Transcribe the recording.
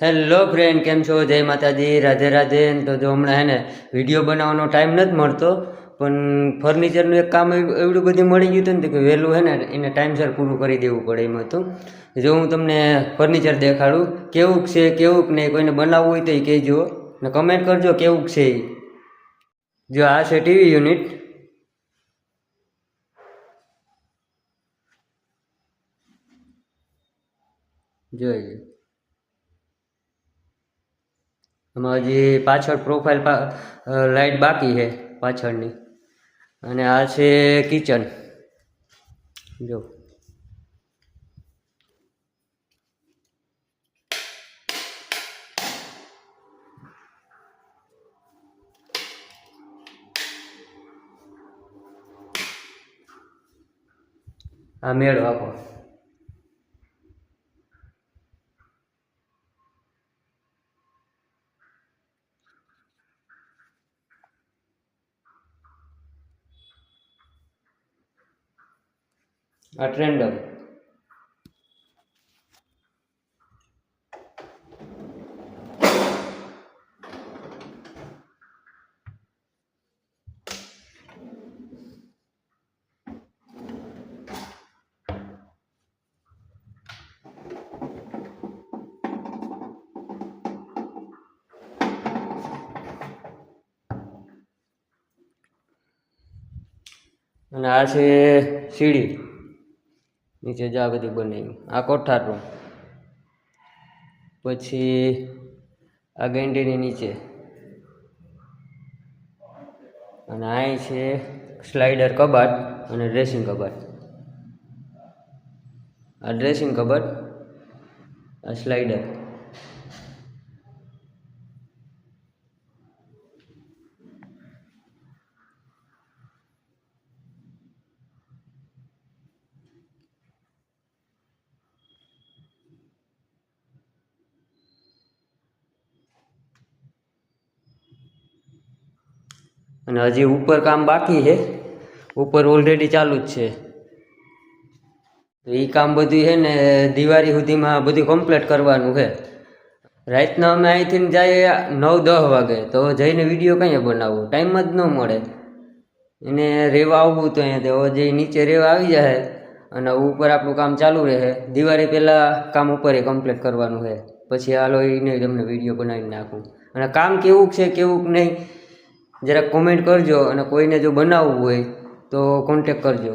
Hello friend, કેમ છો? જય માતાજી, રાધે રાધે. તો જો હમણાં હે ને વિડીયો બનાવવાનો ટાઈમ નથી મળતો, પણ ફર્નિચરનું એક કામ એવડું બધું મળી ગયું હતું ને કે વહેલું હે ને એને ટાઈમસર પૂરું કરી દેવું પડે એમ હતું. જો હું તમને ફર્નિચર દેખાડું કેવુંક છે કેવુંક નહીં, કોઈને બનાવવું હોય તો એ કહેજો ને કમેન્ટ કરજો કેવુંક છે એ. જો આ છે ટીવી યુનિટ. જોઈ લો. આમાં હજી પાછળ પ્રોફાઇલ લાઇટ બાકી છે પાછળની. અને આ છે કિચન. જો આ મેળો આખો. આ ટ્રેન્ડર. અને આ છે સીડી. નીચે જા બધી બનાવી. આ કોઠાર રૂમ. પછી આ ગેંડીની નીચે. અને અહીં છે સ્લાઇડર કબાટ અને ડ્રેસિંગ કબાટ. આ ડ્રેસિંગ કબાટ, આ સ્લાઇડર. અને હજી ઉપર કામ બાકી છે. ઉપર ઓલરેડી ચાલુ જ છે. તો એ કામ બધું છે ને દિવાળી સુધીમાં બધું કમ્પ્લીટ કરવાનું છે. રાતના અમે અહીંથી જઈએ 9-10 વાગે, તો જઈને વિડીયો કંઈ બનાવવું, ટાઈમ જ ન મળે. એને રહેવા આવવું તો અહીંયા તો જે નીચે રહેવા આવી જાય અને ઉપર આપણું કામ ચાલુ રહે. દિવાળી પહેલાં કામ ઉપર કમ્પ્લીટ કરવાનું છે. પછી હાલો એને તમને વિડીયો બનાવીને નાખું. અને કામ કેવું છે કેવું નહીં જરાક કોમેન્ટ કરજો. અને કોઈને જો બનાવવું હોય તો કોન્ટેક કરજો.